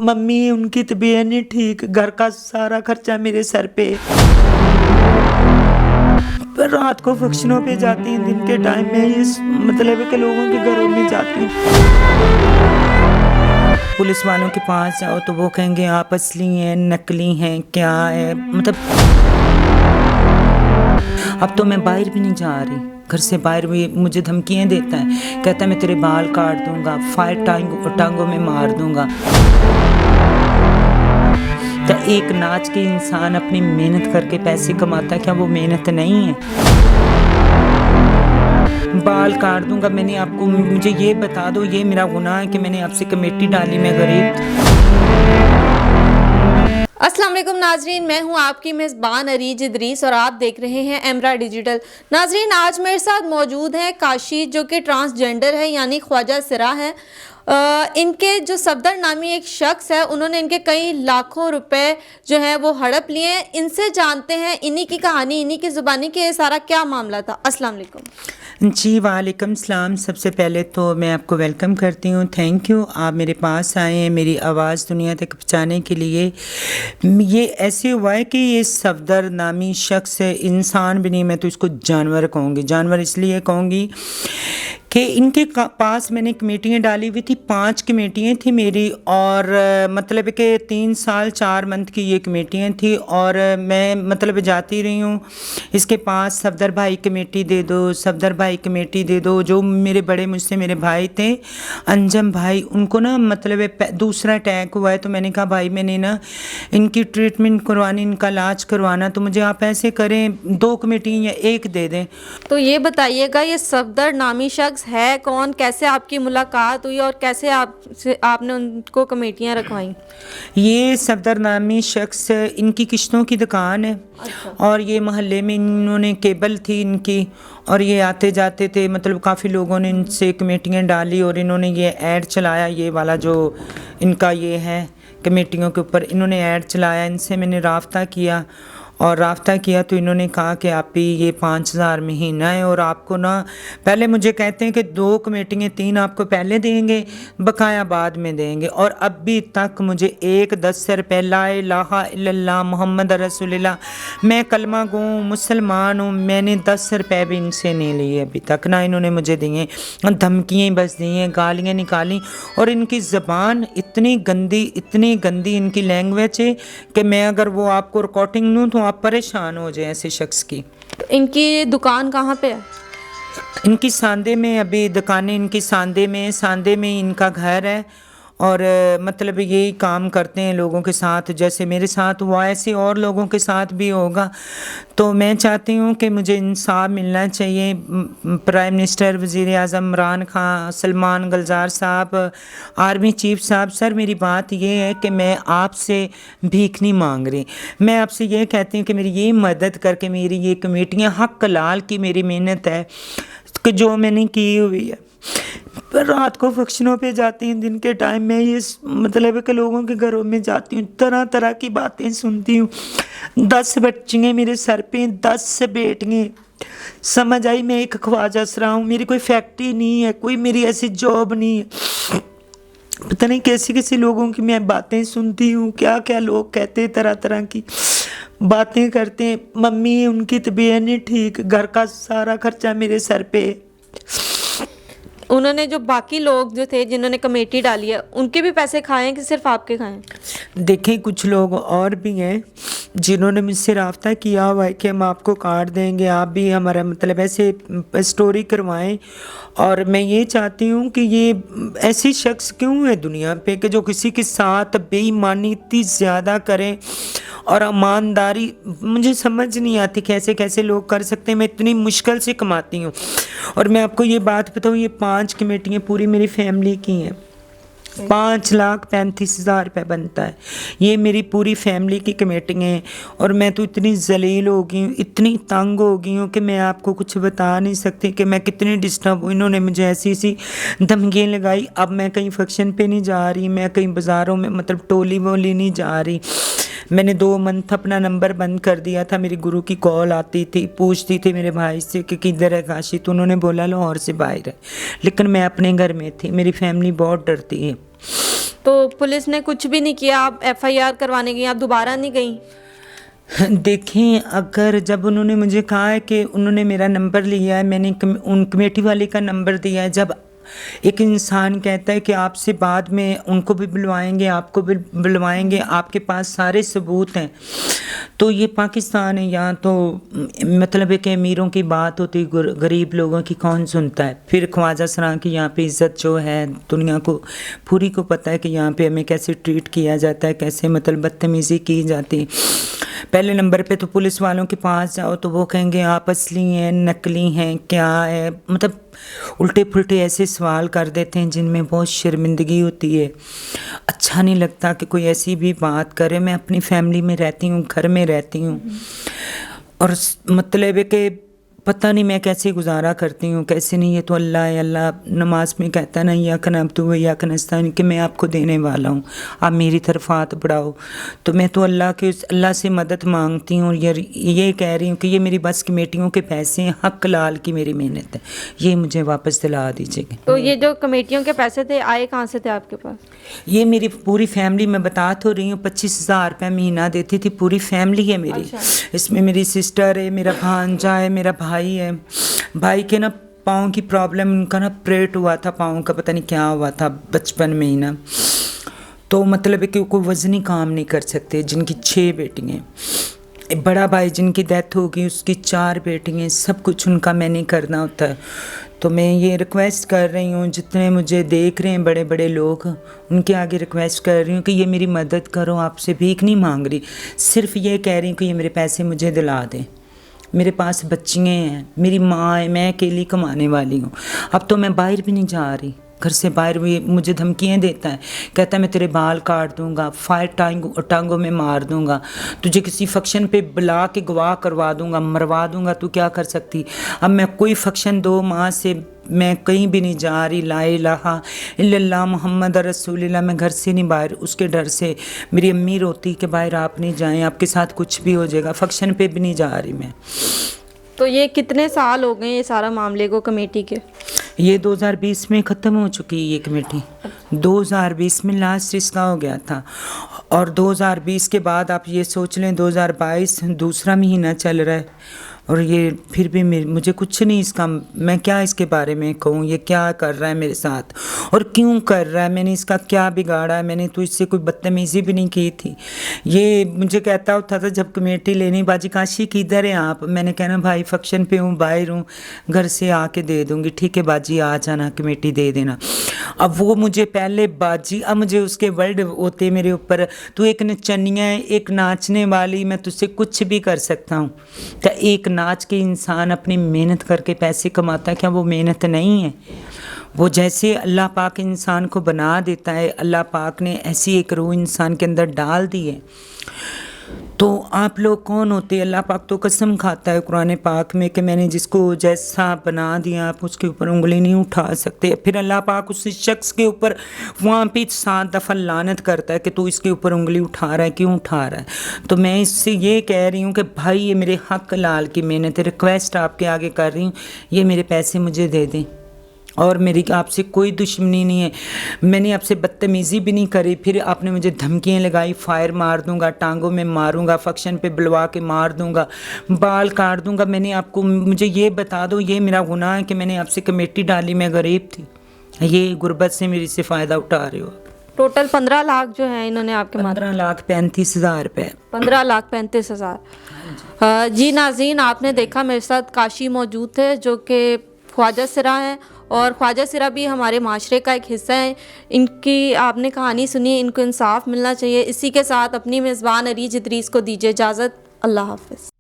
Mummy उनकी तबीयत नहीं ठीक, घर का सारा खर्चा मेरे सर पे। पर रात को फंक्शनों पे जाती हैं, दिन के टाइम में ये मतलब है कि लोगों के घरों में जाती हूँ। पुलिस वालों के पास जाओ तो वो कहेंगे आप असली हैं, नकली हैं, क्या है, मतलब अब तो मैं बाहर भी नहीं जा रही, घर से बाहर भी मुझे धमकियाँ देता है, कहता है मैं तेरे बाल काट दूंगा, फायर टांगों में मार दूंगा। तो एक नाच के इंसान अपनी मेहनत करके पैसे कमाता है, क्या वो मेहनत नहीं है? बाल काट दूंगा, मैंने आपको, मुझे ये बता दो, ये मेरा गुनाह है कि मैंने आपसे कमेटी डाली, मैं गरीब। अस्सलाम वालेकुम नाजरीन, मैं हूं आपकी मेज़बान अरीज इदरीस और आप देख रहे हैं एमरा डिजिटल। नाजरीन, आज मेरे साथ मौजूद हैं काशी, जो कि ट्रांसजेंडर है, यानी ख्वाजा सिरा है। इनके जो सफदर नामी एक शख्स है, उन्होंने इनके कई लाखों रुपए जो है वो हड़प लिए हैं। इनसे जानते हैं इन्हीं की कहानी, इन्हीं की ज़ुबानी के ये सारा क्या मामला था। अस्सलाम वालेकुम। जी वालेकुम सलाम। सबसे पहले तो मैं आपको वेलकम करती हूँ, थैंक यू, आप मेरे पास आए हैं मेरी आवाज़ दुनिया तक पहुँचाने के लिए। ये ऐसे हुआ है कि ये सफदर नामी शख्स है, इंसान भी नहीं, मैं तो इसको जानवर कहूँगी। जानवर इसलिए कहूँगी कि इनके पास मैंने कमेटियाँ डाली हुई थी, 5 कमेटियाँ थी मेरी, और मतलब कि 3 साल 4 मंथ की ये कमेटियाँ थी, और मैं मतलब जाती रही हूँ इसके पास, सफदर भाई कमेटी दे दो, सफदर भाई कमेटी दे दो। जो मेरे बड़े मुझसे मेरे भाई थे, अंजम भाई, उनको ना मतलब दूसरा अटैक हुआ है, तो मैंने कहा भाई मैंने ना इनकी ट्रीटमेंट करवानी, इनका इलाज करवाना, तो मुझे आप ऐसे करें 2 कमेटी या 1 दे दें। तो ये बताइएगा, ये सफदर नामी शख्स है कौन, कैसे आपकी मुलाकात हुई और कैसे आपने उनको कमेटियां रखवाई? ये सफदर नामी शख्स, इनकी किश्तों की दुकान है। अच्छा। और ये मोहल्ले में इन्होंने केबल थी इनकी, और ये आते जाते थे, मतलब काफ़ी लोगों ने इनसे कमेटियां डाली, और इन्होंने ये ऐड चलाया, ये वाला जो इनका ये है कमेटियों के ऊपर इन्होंने ऐड चलाया। इनसे मैंने राब्ता किया, और राब्ता किया तो इन्होंने कहा कि आप ही ये 5000 महीना है, और आपको ना पहले मुझे कहते हैं कि 2 कमेटियाँ 3 आपको पहले देंगे, बकाया बाद में देंगे, और अभी तक मुझे 10 रुपये, ला इलाहा इल्लल्लाह मोहम्मद रसूलुल्लाह, मैं कलमा गो मुसलमान हूँ, मैंने 10 रुपये भी इनसे नहीं लिए अभी तक, ना इन्होंने मुझे दिए। धमकियाँ बस दी हैं, गालियाँ निकाली, और इनकी ज़बान इतनी गंदी इनकी लैंग्वेज है कि मैं अगर वो आपको रिकॉर्डिंग लूँ तो आप परेशान हो जाए ऐसे शख्स की। तो इनकी दुकान कहाँ पे है? इनकी सांदे में, अभी दुकानें इनकी सांदे में इनका घर है, और मतलब यही काम करते हैं लोगों के साथ, जैसे मेरे साथ हुआ ऐसे और लोगों के साथ भी होगा। तो मैं चाहती हूँ कि मुझे इंसाफ मिलना चाहिए। प्राइम मिनिस्टर, वज़ीर आज़म इमरान खान, सलमान गुलजार साहब, आर्मी चीफ साहब, सर मेरी बात ये है कि मैं आपसे भीख नहीं मांग रही, मैं आपसे ये कहती हूँ कि मेरी ये मदद करके, मेरी ये कमेटियाँ हक लाल की मेरी मेहनत है कि जो मैंने की हुई है। पर रात को फंक्शनों पे जाती हैं, दिन के टाइम में ये मतलब है कि लोगों के घरों में जाती हूँ, तरह तरह की बातें सुनती हूँ। 10 बच्चियाँ मेरे सर पे, 10 बेटियाँ, समझ आई मैं एक ख्वाजा सिरा हूँ, मेरी कोई फैक्ट्री नहीं है, कोई मेरी ऐसी जॉब नहीं है। पता नहीं कैसे लोगों की मैं बातें सुनती हूँ, क्या क्या लोग कहते हैं, तरह तरह की बातें करते हैं। मम्मी उनकी तबीयत नहीं ठीक, घर का सारा खर्चा मेरे सर पे। उन्होंने जो बाकी लोग जो थे जिन्होंने कमेटी डाली है, उनके भी पैसे खाए हैं कि सिर्फ आपके खाए हैं? देखें, कुछ लोग और भी हैं जिन्होंने मुझसे राब्ता किया हुआ है कि हम आपको कार्ड देंगे, आप भी हमारा मतलब ऐसे स्टोरी करवाएं। और मैं ये चाहती हूँ कि ये ऐसी शख्स क्यों है दुनिया पे कि जो किसी के साथ बेईमानी इतनी ज़्यादा करें, और ईमानदारी मुझे समझ नहीं आती कैसे कैसे लोग कर सकते हैं। मैं इतनी मुश्किल से कमाती हूँ, और मैं आपको ये बात बताऊँ, ये 5 कमेटियाँ पूरी मेरी फैमिली की हैं, 5,35,000 रुपये बनता है, ये मेरी पूरी फैमिली की कमेटियाँ हैं। और मैं तो इतनी जलील हो गई हूँ, इतनी तंग हो गई हूँ कि मैं आपको कुछ बता नहीं सकती कि मैं कितनी डिस्टर्ब हूँ। इन्होंने मुझे ऐसी धमकियाँ लगाई। अब मैं कहीं फंक्शन पे नहीं जा रही, मैं कहीं बाज़ारों में मतलब टोली वोली नहीं जा रही। मैंने 2 मंथ अपना नंबर बंद कर दिया था। मेरी गुरु की कॉल आती थी, पूछती थी मेरे भाई से कि किधर है काशी, तो उन्होंने बोला लाहौर से बाहर है, लेकिन मैं अपने घर में थी। मेरी फैमिली बहुत डरती है। तो पुलिस ने कुछ भी नहीं किया, आप FIR करवाने गई, आप दोबारा नहीं गई? देखें, अगर जब उन्होंने मुझे कहा है कि उन्होंने मेरा नंबर लिया है, मैंने उन कमेटी वाले का नंबर दिया है, जब एक इंसान कहता है कि आपसे बाद में उनको भी बुलवाएंगे, आपको भी बुलवाएंगे, आपके पास सारे सबूत हैं, तो ये पाकिस्तान है। यहाँ तो मतलब है कि अमीरों की बात होती, गरीब लोगों की कौन सुनता है। फिर ख्वाजा सरा की यहाँ पे इज़्ज़त जो है दुनिया को पूरी को पता है कि यहाँ पे हमें कैसे ट्रीट किया जाता है, कैसे मतलब बदतमीज़ी की जाती है। पहले नंबर पे तो पुलिस वालों के पास जाओ तो वो कहेंगे आप असली हैं, नकली हैं, क्या है, मतलब उल्टे पुल्टे ऐसे सवाल कर देते हैं जिनमें बहुत शर्मिंदगी होती है। अच्छा नहीं लगता कि कोई ऐसी भी बात करे। मैं अपनी फैमिली में रहती हूँ, घर में रहती हूँ, और मतलब है कि पता नहीं मैं कैसे गुजारा करती हूँ, कैसे नहीं। ये तो अल्लाह है, अल्लाह नमाज में कहता है ना, या कनअब्दु या कनस्ताइन, कि मैं आपको देने वाला हूँ, आप मेरी तरफ हाथ बढ़ाओ। तो मैं तो अल्लाह से मदद मांगती हूँ, ये कह रही हूँ कि ये मेरी बस कमेटियों के पैसे हैं, हक लाल की मेरी मेहनत है, ये मुझे वापस दिला दीजिएगा। तो ये जो कमेटियों के पैसे थे, आए कहाँ से थे आपके पास? ये मेरी पूरी फैमिली, मैं बता तो रही हूँ, 25,000 रुपये महीना देती थी, पूरी फैमिली है मेरी। अच्छा। इसमें मेरी सिस्टर है, मेरा भांजा है, मेरा भाई है। भाई के ना पाँव की प्रॉब्लम, उनका ना ऑपरेट हुआ था पाँव का, पता नहीं क्या हुआ था बचपन में ही ना, तो मतलब है कि कोई वज़नी काम नहीं कर सकते, जिनकी 6 बेटियाँ। बड़ा भाई जिनकी डेथ हो गई, उसकी 4 बेटियाँ, सब कुछ उनका मैंने करना होता है। तो मैं ये रिक्वेस्ट कर रही हूँ, जितने मुझे देख रहे हैं बड़े बड़े लोग, उनके आगे रिक्वेस्ट कर रही हूँ कि ये मेरी मदद करो। आपसे भीख नहीं मांग रही, सिर्फ ये कह रही हूँ कि ये मेरे पैसे मुझे दिला दें। मेरे पास बच्चियाँ हैं, मेरी माँ है, मैं अकेली कमाने वाली हूँ। अब तो मैं बाहर भी नहीं जा रही, घर से बाहर भी मुझे धमकियाँ देता है, कहता है मैं तेरे बाल काट दूंगा, फायर टांगों में मार दूंगा, तुझे किसी फंक्शन पे बुला के गवाह करवा दूंगा, मरवा दूंगा, तू क्या कर सकती। अब मैं कोई फंक्शन 2 माह से मैं कहीं भी नहीं जा रही, ला इलाहा इल्लल्लाह मुहम्मद रसूलुल्लाह, मैं घर से नहीं बाहर, उसके डर से। मेरी अम्मी रोती कि बाहर आप नहीं जाएं, आपके साथ कुछ भी हो जाएगा, फंक्शन पे भी नहीं जा रही मैं। तो ये कितने साल हो गए ये सारा मामले को कमेटी के? ये 2020 में ख़त्म हो चुकी है ये कमेटी, 2020 में लास्ट इसका हो गया था, और 2020 के बाद आप ये सोच लें 2022 दूसरा महीना चल रहा है, और ये फिर भी मुझे कुछ नहीं इसका, मैं क्या इसके बारे में कहूँ, ये क्या कर रहा है मेरे साथ और क्यों कर रहा है, मैंने इसका क्या बिगाड़ा है, मैंने तो इससे कोई बदतमीज़ी भी नहीं की थी। ये मुझे कहता होता था जब कमेटी लेनी, बाजी काशी किधर है आप, मैंने कहना भाई फंक्शन पे हूँ, बाहर हूँ, घर से आके दे दूँगी, ठीक है बाजी आ जाना, कमेटी दे देना। अब वो मुझे पहले बाजी, अब मुझे उसके वर्ड होते मेरे ऊपर, तू एक नचनिया है, एक नाचने वाली, मैं तुझसे कुछ भी कर सकता हूँ। क्या एक नाच के इंसान अपनी मेहनत करके पैसे कमाता है, क्या वो मेहनत नहीं है? वो जैसे अल्लाह पाक इंसान को बना देता है, अल्लाह पाक ने ऐसी एक रूह इंसान के अंदर डाल दी है। तो आप लोग कौन होते हैं? अल्लाह पाक तो कसम खाता है कुरान पाक में कि मैंने जिसको जैसा बना दिया आप उसके ऊपर उंगली नहीं उठा सकते। फिर अल्लाह पाक उस शख्स के ऊपर वहाँ पे 7 दफ़ा लानत करता है कि तू इसके ऊपर उंगली उठा रहा है, क्यों उठा रहा है। तो मैं इससे ये कह रही हूँ कि भाई ये मेरे हक लाल की मेहनत है, रिक्वेस्ट आपके आगे कर रही हूँ, ये मेरे पैसे मुझे दे दें, और मेरी आपसे कोई दुश्मनी नहीं है, मैंने आपसे बदतमीज़ी भी नहीं करी। फिर आपने मुझे धमकियाँ लगाई, फायर मार दूंगा, टांगों में मारूंगा, फंक्शन पे बुलवा के मार दूंगा, बाल काट दूंगा। मैंने आपको, मुझे ये बता दो, ये मेरा गुनाह है कि मैंने आपसे कमेटी डाली, मैं गरीब थी, ये गुर्बत से मेरी से फ़ायदा उठा रहे हो। टोटल 15 लाख जो है इन्होंने आपके 15,35,000 रुपये। 15,35,000। जी नाज़रीन, आपने देखा मेरे साथ काशी मौजूद थे जो कि ख्वाजा सिरा हैं, और ख्वाजा सिरा भी हमारे माशरे का एक हिस्सा है। इनकी आपने कहानी सुनी, इनको इंसाफ मिलना चाहिए। इसी के साथ अपनी मेज़बान अरीज इदरीस को दीजिए इजाज़त। अल्लाह हाफ़िज़।